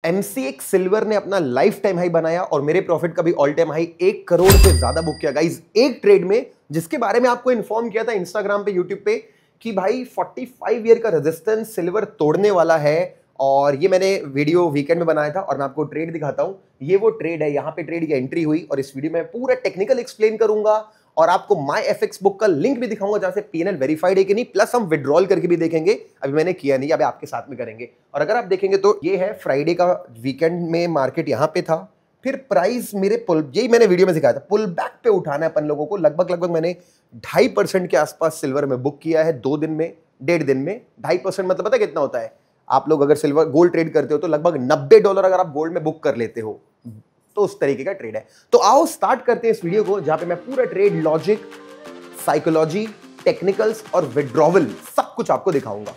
MCX silver ने अपना life time high बनाया और मेरे प्रॉफिट का भी ऑल टाइम हाई 1 करोड़ से ज्यादा बुक किया गाइस एक ट्रेड में, जिसके बारे में आपको इन्फॉर्म किया था इंस्टाग्राम पे, यूट्यूब पे कि भाई 45 ईयर का रेजिस्टेंस सिल्वर तोड़ने वाला है। और ये मैंने वीडियो वीकेंड में बनाया था और मैं आपको ट्रेड दिखाता हूं। ये वो ट्रेड है, यहां पे ट्रेड की एंट्री हुई और इस वीडियो में पूरा टेक्निकल एक्सप्लेन करूंगा और आपको माय एफएक्स बुक का लिंक भी दिखाऊंगा जहां से पीएनएल वेरीफाइड है कि नहीं, प्लस हम विड्रॉल करके भी देखेंगे। अभी मैंने किया नहीं, अभी आपके साथ में करेंगे। और अगर आप देखेंगे तो ये है फ्राइडे का वीकेंड में मार्केट यहां पे था, फिर प्राइस मेरे पुल, यही मैंने वीडियो में सिखाया था, पुल बैक पे उठाना है अपन लोगों को। लगभग मैंने 2.5% के आसपास सिल्वर में बुक किया है 2 दिन में, 1.5 दिन में। 2.5% मतलब पता कितना होता है? आप लोग अगर सिल्वर गोल्ड ट्रेड करते हो तो लगभग $90 अगर आप गोल्ड में बुक कर लेते हो, तो उस तरीके का ट्रेड है। तो आओ स्टार्ट करते हैं इस वीडियो को, जहां पे मैं पूरा ट्रेड लॉजिक, साइकोलॉजी, टेक्निकल्स और विड्रॉवल सब कुछ आपको दिखाऊंगा।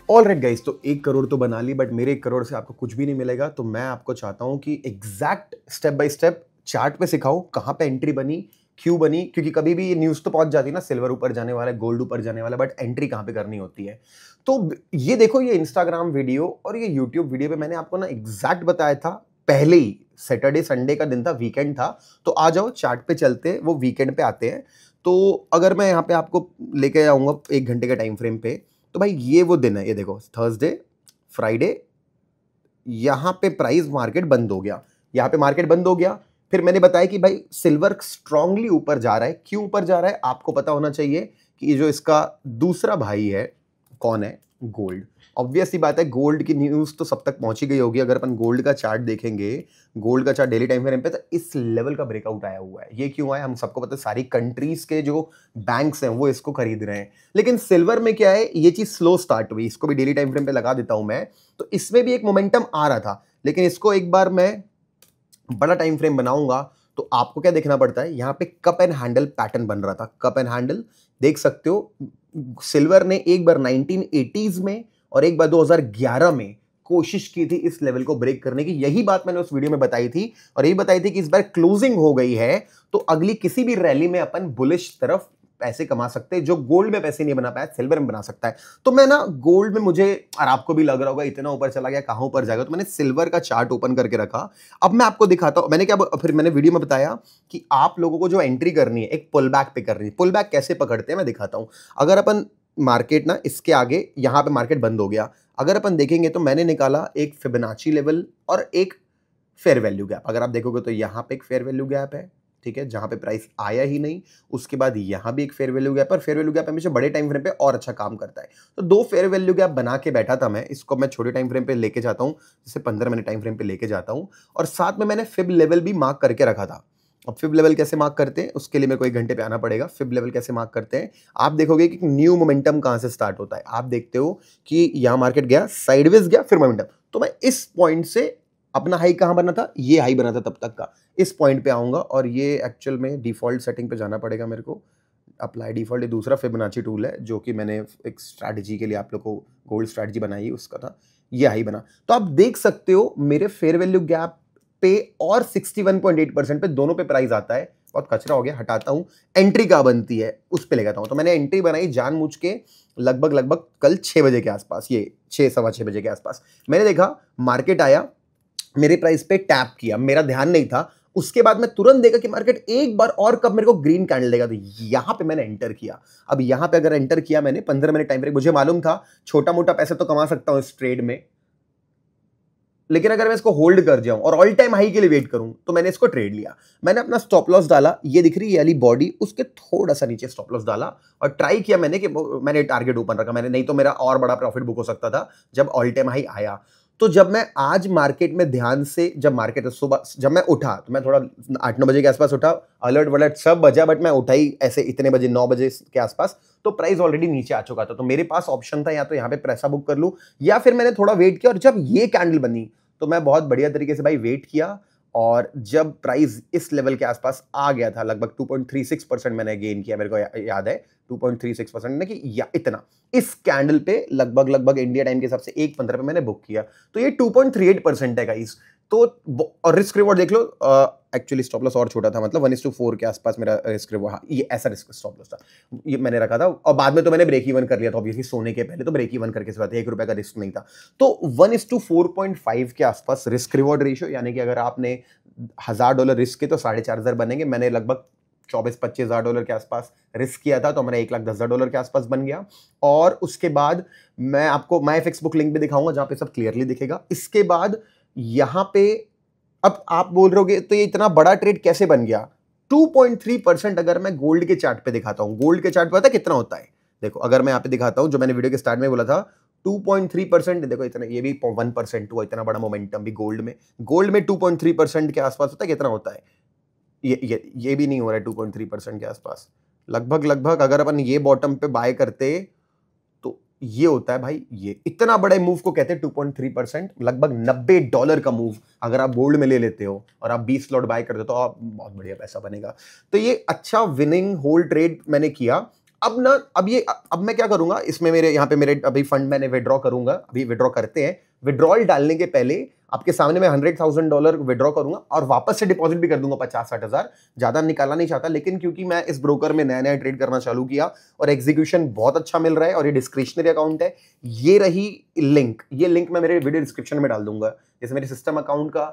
ऑलराइट गाइस, तो 1 करोड़ तो बना ली, बट मेरे 1 करोड़ से आपको कुछ भी नहीं मिलेगा। तो मैं आपको चाहता हूं कि exact step by step chart पे सिखाओ कहां पे एंट्री बनी, क्यों बनी, क्योंकि कभी भी ये न्यूज तो पहुंच जाती है ना, सिल्वर ऊपर जाने वाला है, गोल्ड ऊपर जाने वाला है, बट एंट्री कहां पे करनी होती है। तो ये देखो, ये इंस्टाग्राम वीडियो और ये यूट्यूब वीडियो पे मैंने आपको ना एग्जैक्ट बताया था पहले ही। सैटरडे संडे का दिन था, वीकेंड था। तो आ जाओ चार्ट पे चलते, वो वीकेंड पे आते हैं। तो अगर मैं यहाँ पे आपको लेके आऊंगा 1 घंटे के टाइम फ्रेम पे, तो भाई ये वो दिन है, ये देखो थर्सडे, फ्राइडे, यहाँ पे प्राइस मार्केट बंद हो गया, यहाँ पे मार्केट बंद हो गया। फिर मैंने बताया कि भाई सिल्वर स्ट्रांगली ऊपर जा रहा है। क्यों ऊपर जा रहा है आपको पता होना चाहिए कि ये जो इसका दूसरा भाई है, कौन है? गोल्ड। ऑब्वियस सी बात है, गोल्ड की न्यूज तो सब तक पहुंची गई होगी। अगर अपन गोल्ड का चार्ट देखेंगे, गोल्ड का चार्ट डेली टाइम फ्रेम पे, तो इस लेवल का ब्रेकआउट आया हुआ है। ये क्यों आया हम सबको पता है, सारी कंट्रीज के जो बैंक्स हैं वो इसको खरीद रहे हैं। लेकिन सिल्वर में क्या है, ये चीज स्लो स्टार्ट हुई। इसको भी डेली टाइम फ्रेम पे लगा देता हूं मैं, तो इसमें भी एक मोमेंटम आ रहा था, लेकिन इसको एक बार मैं बड़ा टाइम फ्रेम बनाऊंगा तो आपको क्या देखना पड़ता है, यहां पे कप एंड हैंडल पैटर्न बन रहा था। कप एंड हैंडल देख सकते हो, सिल्वर ने एक बार 1980s में और एक बार 2011 में कोशिश की थी इस लेवल को ब्रेक करने की। यही बात मैंने उस वीडियो में बताई थी और यही बताई थी कि इस बार क्लोजिंग हो गई है तो अगली किसी भी रैली में अपन बुलिश तरफ पैसे कमा सकते हैं। जो गोल्ड में पैसे नहीं बना पाया, सिल्वर में बना सकता है। तो मैं ना गोल्ड में, मुझे और आपको भी लग रहा होगा इतना ऊपर चला गया, कहां ऊपर जाएगा, तो मैंने सिल्वर का चार्ट ओपन करके रखा। अब मैं आपको दिखाता हूं, मैंने क्या फिर मैंने वीडियो में बताया कि आप लोगों को जो एंट्री करनी है, एक पुल बैक पे करनी है। पुल बैक कैसे पकड़ते हैं मैं दिखाता हूं। अगर अपन मार्केट ना इसके आगे, यहां पे मार्केट बंद हो गया, अगर अपन देखेंगे तो मैंने निकाला एक फिबोनाची लेवल और एक फेयर वैल्यू गैप। अगर आप देखोगे तो यहां पे एक फेयर वैल्यू गैप है, ठीक है, जहां पे प्राइस आया ही नहीं। उसके बाद यहां भी एक फेयर वैल्यू गैप, और फेयर वैल्यू गैप हमेशा बड़े टाइम फ्रेम पे और अच्छा काम करता है। तो 2 फेयर वैल्यू गैप बना के बैठा था मैं। इसको मैं छोटे टाइम फ्रेम पे लेके जाता हूं, जैसे 15 मिनट टाइम फ्रेम पे लेके जाता हूं, और साथ में मैंने फिब लेवल भी मार्क करके रखा था। अब फिब लेवल कैसे मार्क करते हैं, उसके लिए मेरे को 1 घंटे पे आना पड़ेगा। फिब लेवल कैसे मार्क करते हैं, आप देखोगे कि न्यू मोमेंटम कहां से स्टार्ट होता है। आप देखते हो कि यहां मार्केट गया, साइडवेज गया, फिर मोमेंटम। तो मैं इस पॉइंट से, अपना हाई कहां बना था, ये हाई बना था तब तक का, इस पॉइंट पे आऊंगा। और ये एक्चुअल में डिफॉल्ट सेटिंग पे जाना पड़ेगा मेरे को। अप्लाई डिफॉल्ट, ये दूसरा फिबोनाची टूल है जो कि मैंने एक स्ट्रैटेजी के लिए आप लोग को गोल्ड स्ट्रैटेजी बनाई, उसका था ये हाई बना। तो आप देख सकते हो मेरे फेयर वैल्यू गैप पे और 61.8% पे, दोनों पे प्राइस आता है। बहुत कचरा हो गया, हटाता हूं। एंट्री कहां बनती है उस पे ले जाता हूं। तो मैंने एंट्री बनाई जानबूझ के लगभग कल 6 बजे के आसपास, ये 6 सवा 6 बजे के आसपास मैंने देखा मार्केट आया, मेरे प्राइस पे टैप किया, मेरा ध्यान नहीं था। उसके बाद मैं तुरंत देखा कि मार्केट एक बार और कब मेरे को ग्रीन कैंडल देगा, तो यहां पे मैंने एंटर किया। अब यहां पे अगर एंटर किया मैंने 15 मिनट टाइम फ्रेम, मुझे मालूम था छोटा मोटा पैसा तो कमा सकता हूं इस ट्रेड में, लेकिन अगर मैं इसको होल्ड कर जाऊं और ऑल टाइम हाई के लिए वेट करूं तो मैंने इसको ट्रेड लिया। मैंने अपना स्टॉप लॉस डाला, ये दिख रही है वाली बॉडी, उसके थोड़ा सा नीचे स्टॉप लॉस डाला और ट्राई किया मैंने कि मैंने टारगेट ओपन रखा मैंने, नहीं तो मेरा और बड़ा प्रॉफिट बुक हो सकता था जब ऑल टाइम हाई आया। तो जब मैं आज मार्केट में ध्यान से, जब मार्केट सुबह जब मैं उठा तो मैं थोड़ा 8-9 बजे के आसपास उठा, अलर्ट वलर्ट सब बजा, बट मैं उठा ही ऐसे इतने बजे 9 बजे के आसपास, तो प्राइस ऑलरेडी नीचे आ चुका था। तो मेरे पास ऑप्शन था या तो यहाँ पे पैसा बुक कर लूं, या फिर मैंने थोड़ा वेट किया। और जब ये कैंडल बनी तो मैं बहुत बढ़िया तरीके से भाई वेट किया, और जब प्राइस इस लेवल के आसपास आ गया था, लगभग 2.36% मैंने गेन किया, मेरे को याद है 2.36% ने, कि या इतना इस कैंडल पे लगभग इंडिया टाइम के हिसाब से 1:15 पे मैंने बुक किया। तो ये 2.38% है गाइस। तो और रिस्क रिवॉर्ड देख लो, एक्चुअली स्टॉप लॉस और छोटा था, मतलब 1:4 के आसपास मेरा रिस्क रिवॉर्ड, हाँ ये ऐसा रिस्क स्टॉप लॉस था, ये मैंने रखा था। और बाद में तो मैंने ब्रेक इवन कर लिया था ऑब्वियसली, सोने के पहले तो ब्रेक इवन करके सिर्फ ₹1 का रिस्क नहीं था। तो 1:4.5 के आसपास रिस्क रिवॉर्ड रेशियो, यानी कि अगर आपने $1000 रिस्क के तो $4500 बनेंगे। मैंने लगभग 24-25 हज़ार डॉलर के आसपास रिस्क किया था, तो हमारा $1,10,000 के आसपास बन गया। और उसके बाद मैं आपको माई एफएक्स बुक लिंक भी दिखाऊंगा जहां पे सब क्लियरली दिखेगा। इसके बाद यहां पे अब आप बोल रहे होगे तो ये इतना बड़ा ट्रेड कैसे बन गया? 2.3% अगर मैं गोल्ड के चार्ट पे दिखाता हूं, गोल्ड के चार्ट पे पता कितना होता है? देखो अगर मैं यहाँ पे दिखाता हूं, जो मैंने वीडियो के स्टार्ट में बोला था 2.3%, देखो इतना, ये भी 1% हुआ, इतना बड़ा मोमेंटम भी गोल्ड में 2.3% के आसपास होता है। कितना होता है? ये भी नहीं हो रहा है 2.3% के आसपास, लगभग अगर अपन ये बॉटम पे बाय करते तो ये होता है भाई, ये इतना बड़े मूव को कहते हैं 2.3%, लगभग $90 का मूव अगर आप गोल्ड में ले लेते हो और आप 20 स्लॉट बाय करते हो तो आप बहुत बढ़िया पैसा बनेगा। तो ये अच्छा विनिंग होल्ड ट्रेड मैंने किया। अब मैं क्या करूंगा इसमें, मेरे यहाँ पे मेरे अभी फंड मैंने विड्रॉ करूंगा, अभी विड्रॉ करते हैं। विड्रॉल डालने के पहले आपके सामने मैं $100,000 विड्रॉ करूंगा और वापस से डिपॉजिट भी कर दूंगा 50-60 हजार। ज्यादा निकालना नहीं चाहता, लेकिन क्योंकि मैं इस ब्रोकर में नया नया ट्रेड करना चालू किया और एग्जीक्यूशन बहुत अच्छा मिल रहा है और ये डिस्क्रिशनरी अकाउंट है, ये रही लिंक, ये लिंक मैं मेरे वीडियो डिस्क्रिप्शन में डाल दूंगा। जैसे मेरे सिस्टम अकाउंट का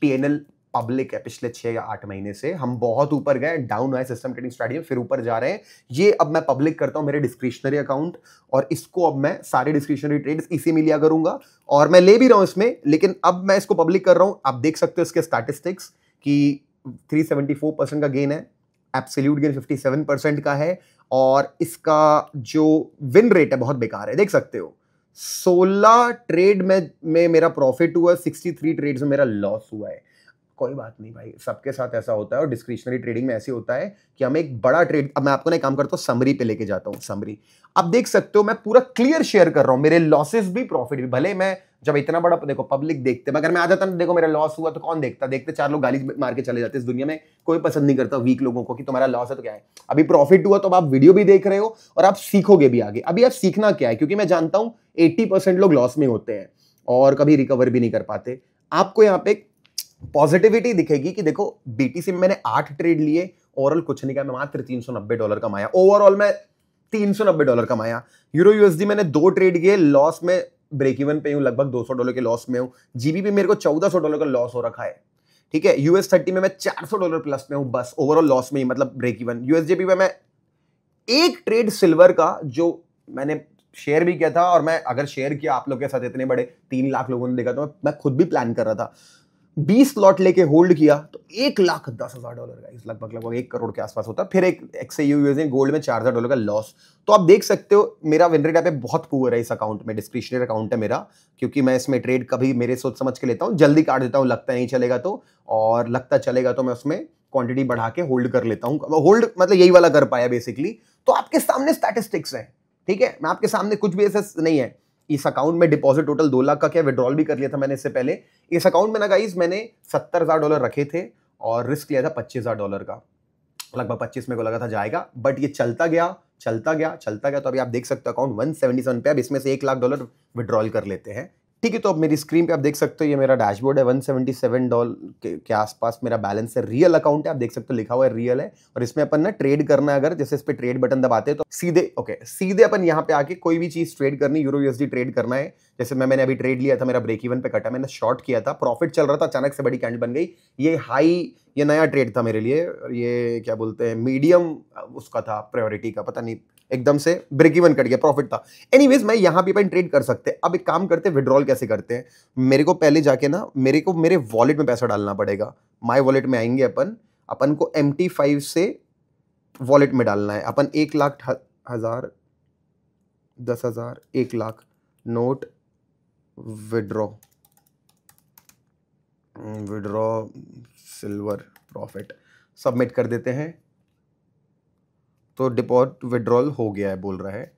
पीएनएल पब्लिक है, पिछले 6 या 8 महीने से हम बहुत ऊपर गए, डाउन हुआ सिस्टम ट्रेडिंग स्ट्रेटजी, फिर ऊपर जा रहे हैं। ये अब मैं पब्लिक करता हूं मेरे डिस्क्रिशनरी अकाउंट, और इसको अब मैं सारे डिस्क्रिशनरी ट्रेड्स इसी में लिया करूंगा और मैं ले भी रहा हूं इसमें, लेकिन अब मैं इसको पब्लिक कर रहा हूं। आप देख सकते हो इसके स्टैटिस्टिक्स कि 374% का गेन है, एब्सोल्यूट गेन 57% का है, और इसका जो विन रेट है बहुत बेकार है, देख सकते हो। 16 ट्रेड में मेरा प्रॉफिट हुआ, 63 ट्रेड्स में मेरा लॉस हुआ है। कोई बात नहीं भाई, सबके साथ ऐसा होता है और डिस्क्रिशनरी ट्रेडिंग में ऐसे होता है कि हम एक बड़ा ट्रेड, अब मैं आपको ना काम करता हूं, समरी पे लेके जाता हूं। समरी अब देख सकते हो मैं पूरा क्लियर शेयर कर रहा हूं, मेरे लॉसेस भी प्रॉफिट भी। भले मैं जब इतना बड़ा, देखो पब्लिक देखते, अगर मैं आ जाता ना, देखो मेरा लॉस हुआ तो कौन देखता? देखते 4 लोग गाली मार के चले जाते। इस दुनिया में कोई पसंद नहीं करता वीक लोगों को कि तुम्हारा लॉस है तो क्या है। अभी प्रॉफिट हुआ तो अब आप वीडियो भी देख रहे हो और आप सीखोगे भी आगे। अभी आप सीखना क्या है, क्योंकि मैं जानता हूं 80% लोग लॉस में होते हैं और कभी रिकवर भी नहीं कर पाते। आपको यहाँ पे पॉजिटिविटी दिखेगी कि देखो बीटीसी में मैंने 8 ट्रेड लिए, ओवरऑल कुछ नहीं किया, मैं मात्र $390 कमाया। ओवरऑल मैं $390 कमाया। यूरो यूएसडी मैंने 2 ट्रेड किए, लॉस में ब्रेक इवन पे हूं, लगभग $200 के लॉस में हूं। जीबी पे मेरे को $1400 का लॉस हो रखा है, ठीक है। US30 में मैं $400 प्लस में हूं, बस ओवरऑल लॉस में ही, मतलब ब्रेक इवन। यूएसजेपी में मैं एक ट्रेड सिल्वर का जो मैंने शेयर भी किया था, और मैं अगर शेयर किया आप लोग के साथ, इतने बड़े 3 लाख लोगों ने देखा, तो मैं खुद भी प्लान कर रहा था, 20 स्लॉट लेके होल्ड किया तो $1,10,000 का, इस लगभग 1 करोड़ के आसपास होता। फिर एक XAUUSD गोल्ड में $4,000 का लॉस। तो आप देख सकते हो मेरा विन रेट यहाँ पे बहुत पुअर है इस अकाउंट में, डिस्क्रिशनरी अकाउंट है मेरा, क्योंकि मैं इसमें ट्रेड कभी मेरे सोच समझ के लेता हूँ, जल्दी काट देता हूँ, लगता नहीं चलेगा तो, और लगता चलेगा तो मैं उसमें क्वांटिटी बढ़ा के होल्ड कर लेता हूँ। होल्ड मतलब यही वाला कर पाया बेसिकली। तो आपके सामने स्टैटिस्टिक्स है, ठीक है, मैं आपके सामने कुछ भी ऐसा नहीं है। इस अकाउंट में डिपॉजिट टोटल 2 लाख का क्या, विड्रॉल भी कर लिया था मैंने इससे पहले। इस अकाउंट में ना गाइस मैंने $70,000 रखे थे और रिस्क लिया था $25,000 का, लगभग 25 मेरे को लगा था जाएगा, बट ये चलता गया। तो अभी आप देख सकते हो अकाउंट 177 पे, अब इसमें से $1,00,000 विड्रॉल कर लेते हैं, ठीक है। तो अब मेरी स्क्रीन पे आप देख सकते हो ये मेरा डैशबोर्ड है, $177 के आसपास मेरा बैलेंस है। रियल अकाउंट है, आप देख सकते हो लिखा हुआ है रियल है, और इसमें अपन ना ट्रेड करना है, अगर जैसे इस पे ट्रेड बटन दबाते हैं तो सीधे अपन यहाँ पे आके कोई भी चीज ट्रेड करनी, यूरो यूएसडी ट्रेड करना है। जैसे मैंने अभी ट्रेड लिया था, मेरा ब्रेक इवन पे कटा, मैंने शॉर्ट किया था, प्रॉफिट चल रहा था, अचानक से बड़ी कैंडल बन गई, ये हाई, ये नया ट्रेड था मेरे लिए, ये क्या बोलते हैं, मीडियम उसका था, प्रायोरिटी का, पता नहीं, एकदम से ब्रेक इवन कट गया, प्रॉफिट था। एनीवेज मैं यहां भी अपन ट्रेड कर सकते हैं। अब एक काम करते हैं, विड्रॉल कैसे करते हैं। मेरे को पहले जाके ना मेरे वॉलेट में पैसा डालना पड़ेगा। माय वॉलेट में आएंगे अपन को MT5 से वॉलेट में डालना है। अपन 1 lakh 1000 10,000 1 lakh note withdraw silver profit submit कर देते हैं। तो डिपॉजिट विड्रॉल हो गया है बोल रहा है।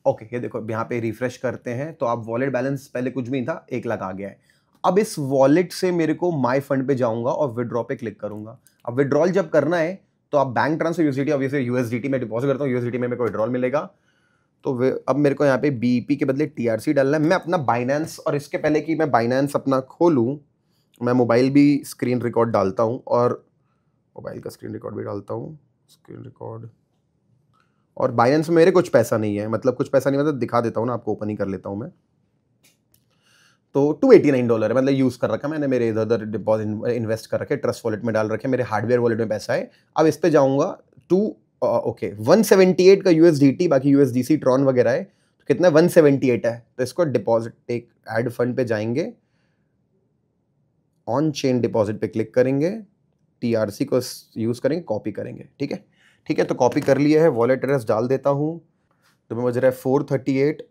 ओके, ये देखो यहाँ पे रिफ्रेश करते हैं तो आप वॉलेट बैलेंस पहले कुछ भी नहीं था, 1 लाख आ गया है। अब इस वॉलेट से मेरे को माय फंड पे जाऊंगा और विड्रॉ पे क्लिक करूंगा। अब विड्रॉल जब करना है तो आप bank transfer USDT, obviously USDT में डिपॉजिट करता हूँ, यूएसडीटी में मेरे को विड्रॉल मिलेगा। तो अब मेरे को यहाँ पे बीईपी के बदले TRC डालना है। मैं अपना बाइनेंस, और इसके पहले कि मैं बाइनेंस अपना खोलूँ मैं मोबाइल भी स्क्रीन रिकॉर्ड डालता हूँ और मोबाइल का स्क्रीन रिकॉर्ड भी डालता हूँ, स्क्रीन रिकॉर्ड। और बाइनेंस में मेरे कुछ पैसा नहीं है, मतलब कुछ पैसा नहीं, मतलब दिखा देता हूँ ना आपको, ओपन ही कर लेता हूँ मैं। तो $289 है, मतलब यूज़ कर रखा मैंने, मेरे इधर उधर डिपॉजिट इन्वेस्ट कर रखे, ट्रस्ट वॉलेट में डाल रखे, मेरे हार्डवेयर वॉलेट में पैसा है। अब इस पे जाऊँगा ओके 178 का USDT, बाकी USDC ट्रॉन वगैरह है, तो कितना 178 है। तो इसको डिपॉजिट टेक ऐड फंड पे जाएंगे, ऑन चेन डिपॉजिट पे क्लिक करेंगे, TRC को यूज़ करेंगे, कॉपी करेंगे। ठीक है, ठीक है, तो कॉपी कर लिया है, वॉलेट एड्रेस डाल देता हूँ। तो मैं बज रहा है 438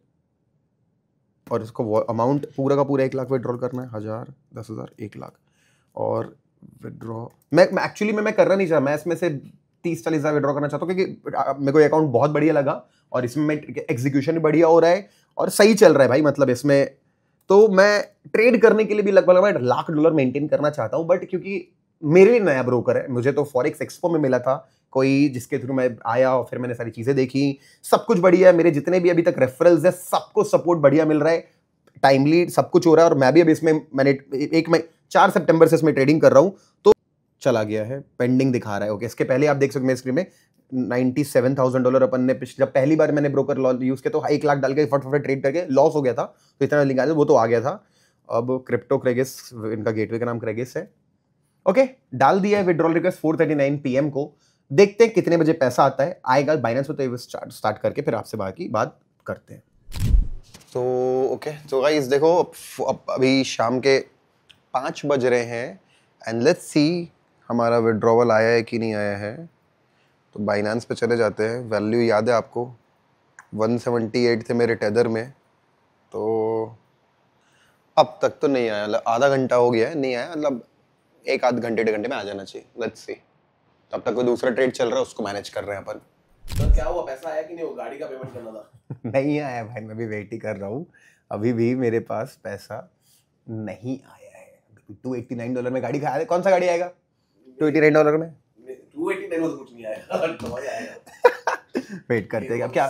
और इसको अमाउंट पूरा का पूरा 1 लाख विड्रॉल करना है, 1000, 10,000, 1 लाख। और विड्रॉ मैं एक्चुअली मैं करना नहीं चाहता, मैं इसमें से 30-40 हज़ार विड्रॉ करना चाहता हूँ, क्योंकि मेरे को अकाउंट बहुत बढ़िया लगा और इसमें एग्जीक्यूशन भी बढ़िया हो रहा है और सही चल रहा है भाई, मतलब इसमें। तो मैं ट्रेड करने के लिए भी लगभग $1 लाख मेंटेन करना चाहता हूँ, बट क्योंकि मेरे लिए नया ब्रोकर है, मुझे तो फॉरेक्स एक्सपो में मिला था कोई, जिसके थ्रू मैं आया और फिर मैंने सारी चीजें देखी, सब कुछ बढ़िया है। मेरे जितने भी अभी तक रेफरल्स है सबको सपोर्ट बढ़िया मिल रहा है, टाइमली सब कुछ हो रहा है। और मैं भी अभी इसमें मैंने 4 सितंबर से इसमें ट्रेडिंग कर रहा हूँ, तो चला गया है, पेंडिंग दिखा रहा है। ओके, इसके पहले आप देख सकते हैं स्क्रीन में $97,000 अपन ने जब पहली बार मैंने ब्रोकर यूज किया तो 1 लाख डाल के फटाफट ट्रेड करके लॉस हो गया था, तो इतना लिंक आया वो तो आ गया था। अब क्रिप्टो क्रेगिस, इनका गेटवे का नाम क्रेगिस है। ओके, डाल दिया है विड्रॉल रिक्वेस्ट 4:39 PM को। देखते हैं कितने बजे पैसा आता है, आएगा बाइनेंस पे, तो स्टार्ट करके फिर आपसे बाकी बात करते हैं। तो ओके, तो गाइस देखो, अब अभी शाम के 5 बज रहे हैं एंड लेट्स सी हमारा विड्रॉवल आया है कि नहीं आया है। तो बाइनेंस पे चले जाते हैं। वैल्यू याद है आपको, 178 थे मेरे टेदर में, तो अब तक तो नहीं आया, मतलब आधा घंटा हो गया है नहीं आया, मतलब 1 आध घंटे 1.5 घंटे में आ जाना चाहिए। लेट्स सी, तब तक कोई दूसरा ट्रेड चल रहा है, उसको मैनेज कर रहे हैं अपन। तो क्या हुआ, पैसा आया कि नहीं? वो गाड़ी का पेमेंट करना था। नहीं आया भाई, मैं भी वेट ही कर रहा हूँ, अभी भी मेरे पास पैसा नहीं आया है। $289 में गाड़ी खाया, कौन सा गाड़ी आएगा $289 में? 289 में तो कुछ नहीं आया। वेट करते हैं, अब क्या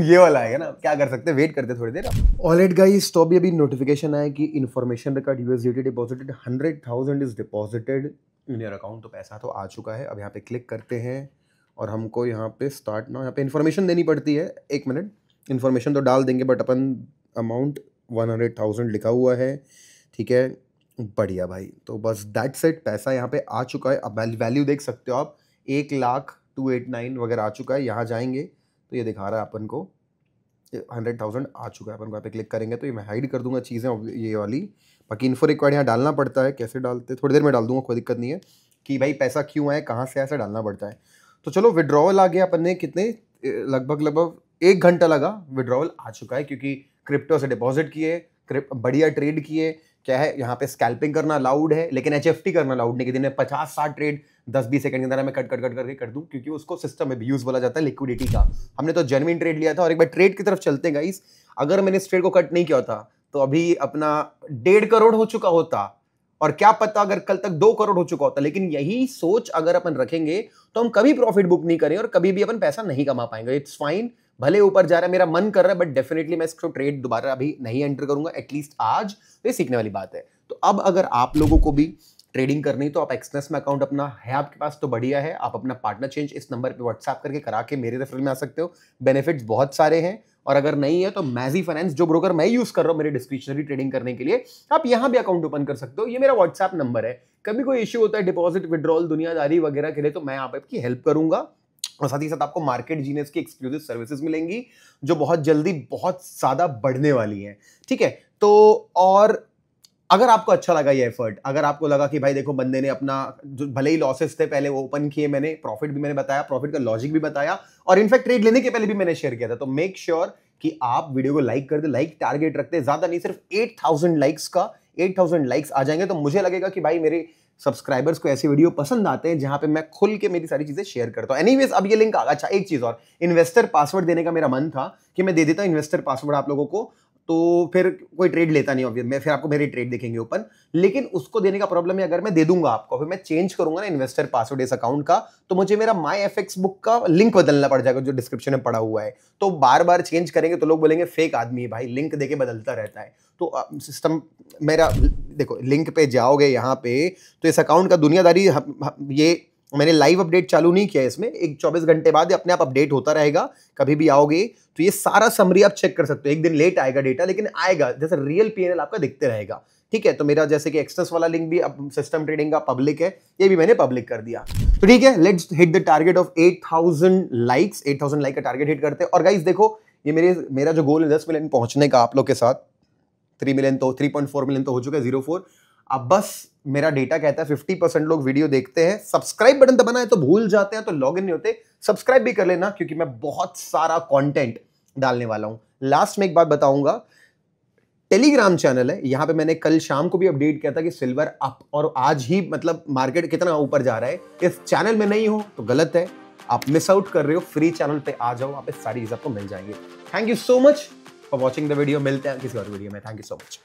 ये वाला आएगा ना, क्या कर सकते हैं, वेट करते थोड़ी देर। ऑलराइट गाइस, तो अभी नोटिफिकेशन आया कि information record USDT deposited, 100,000 is deposited in your account. तो पैसा तो आ चुका है। अब यहाँ पे क्लिक करते हैं और हमको यहाँ पे स्टार्ट ना, यहाँ पे इन्फॉर्मेशन देनी पड़ती है। 1 मिनट, इन्फॉर्मेशन तो डाल देंगे, बट अपन अमाउंट 100,000 लिखा हुआ है। ठीक है, बढ़िया भाई। तो बस दैट्स इट, पैसा यहाँ पे आ चुका है। अब वैल्यू देख सकते हो आप, 1,289 वगैरह आ चुका है। यहाँ जाएंगे तो ये दिखा रहा है अपन को 100,000 आ चुका है। अपन को यहाँ पे क्लिक करेंगे तो ये मैं हाइड कर दूंगा चीज़ें ये वाली। बाकी इन्फो रिक्वायर्ड यहाँ डालना पड़ता है, कैसे डालते थोड़ी देर में डाल दूंगा, कोई दिक्कत नहीं है, कि भाई पैसा क्यों आया, कहाँ से ऐसा डालना पड़ता है। तो चलो, विड्रॉवल आ गया। अपन ने कितने, लगभग 1 घंटा लगा, विड्रॉवल आ चुका है, क्योंकि क्रिप्टो से डिपॉजिट किए, बढ़िया ट्रेड किए। क्या है, यहाँ पे स्कैल्पिंग करना अलाउड है, लेकिन HFT करना अलाउड नहीं, कि दिन में 50-60 ट्रेड 10-20 सेकंड के अंदर मैं कट करके कर दूं, क्योंकि उसको सिस्टम में भी यूज बोला जाता है लिक्विडिटी का। हमने तो जेन्युइन ट्रेड लिया था। और एक बार ट्रेड की तरफ चलते हैं गाइस, अगर मैंने इस ट्रेड को कट नहीं किया होता तो अभी अपना 1.5 करोड़ हो चुका होता, और क्या पता अगर कल तक 2 करोड़ हो चुका होता। लेकिन यही सोच अगर अपन रखेंगे तो हम कभी प्रॉफिट बुक नहीं करें और कभी भी अपन पैसा नहीं कमा पाएंगे। इट्स फाइन, भले ऊपर जा रहा है, मेरा मन कर रहा है, बट डेफिनेटली मैं इसको ट्रेड दोबारा अभी नहीं एंटर करूंगा, एटलीस्ट आज। तो ये सीखने वाली बात है। तो अब अगर आप लोगों को भी ट्रेडिंग करनी तो आप एक्सनेस में अकाउंट अपना है आपके पास तो बढ़िया है। आप अपना पार्टनर चेंज इस नंबर पे व्हाट्सएप करके करा के मेरे रेफरल में आ सकते हो। बेनिफिट्स बहुत सारे हैं, और अगर नहीं है तो मैजी फाइनेंस, जो ब्रोकर मैं यूज कर रहा हूं मेरी डिस्क्रिप्शनरी ट्रेडिंग करने के लिए, आप यहां भी अकाउंट ओपन कर सकते हो। ये मेरा व्हाट्सएप नंबर है। कभी कोई इश्यू होता है डिपॉजिट, विड्रॉल, दुनियादारी वगैरह के लिए, तो मैं आपकी हेल्प करूंगा। और साथ ही साथ आपको मार्केट जीनियस की एक्सक्लूसिव सर्विसेज मिलेंगी, जो बहुत जल्दी बहुत ज्यादा बढ़ने वाली है। ठीक है, तो और अगर आपको अच्छा लगा ये एफर्ट, अगर आपको लगा कि भाई देखो, बंदे ने अपना, जो भले ही लॉसेस थे पहले वो ओपन किए, मैंने प्रॉफिट भी मैंने बताया, प्रॉफिट का लॉजिक भी बताया, और इनफैक्ट ट्रेड लेने के पहले भी मैंने शेयर किया था, तो मेक श्योर कि आप वीडियो को लाइक कर दे। लाइक टारगेट रखते हैं, ज्यादा नहीं, सिर्फ 8,000 लाइक्स का। 8,000 लाइक्स आ जाएंगे तो मुझे लगेगा कि भाई मेरे सब्सक्राइबर्स को ऐसे वीडियो पसंद आते हैं जहां पे मैं खुल के मेरी सारी चीजें शेयर करता हूं। एनीवेज, अब ये लिंक आ गया। अच्छा, एक चीज और, इन्वेस्टर पासवर्ड देने का मेरा मन था कि मैं दे देता हूं इन्वेस्टर पासवर्ड आप लोगों को। तो तो फिर कोई ट्रेड लेता नहीं ऑब्वियस, मैं फिर आपको मेरे ट्रेड दिखेंगे ओपन। लेकिन उसको देने का प्रॉब्लम है, अगर मैं दे दूंगा आपको, फिर मैं चेंज करूंगा ना इन्वेस्टर पासवर्ड इस अकाउंट का, तो मुझे मेरा माई एफएक्स बुक का लिंक बदलना पड़ जाएगा जो डिस्क्रिप्शन में पड़ा हुआ है। तो बार बार चेंज करेंगे तो लोग बोलेंगे फेक आदमी है भाई, लिंक देके बदलता रहता है। तो सिस्टम मेरा देखो, लिंक पे जाओगे यहाँ पे तो इस अकाउंट का दुनियादारी, ये मैंने लाइव अपडेट चालू नहीं किया है इसमें, एक 24 घंटे बाद ये अपने आप अपडेट होता रहेगा। कभी भी आओगे तो ये सारा समरी आप चेक कर सकते हो। एक दिन लेट आएगा डेटा, लेकिन आएगा, जैसे रियल पीएनएल आपका दिखते रहेगा। ठीक है, तो मेरा जैसे कि एक्सेस वाला लिंक भी अब सिस्टम ट्रेडिंग का पब्लिक है, ये भी मैंने पब्लिक कर दिया। तो ठीक है, let's hit the target of 8000 likes. 8000 like का टारगेट हिट करते हैं। और गाइस देखो, ये मेरा जो गोल है 10 मिलियन पहुंचने का आप लोग के साथ, 3 मिलियन तो 3.4 मिलियन तो हो चुका है, 04। अब बस मेरा डेटा कहता है 50% लोग वीडियो देखते हैं, सब्सक्राइब बटन दबाना है तो भूल जाते हैं, तो लॉगिन नहीं होते। सब्सक्राइब भी कर लेना, क्योंकि मैं बहुत सारा कंटेंट डालने वाला हूं। लास्ट में एक बात बताऊंगा, टेलीग्राम चैनल है, यहां पे मैंने कल शाम को भी अपडेट किया था कि सिल्वर अप, और आज ही मतलब मार्केट कितना ऊपर जा रहा है। इस चैनल में नहीं हो तो गलत है, आप मिस आउट कर रहे हो। फ्री चैनल पे आ जाओ, वहां पे सारी चीज आपको मिल जाएंगी। Thank you so much for watching the video. मिलते हैं किसी और वीडियो में। Thank you so much.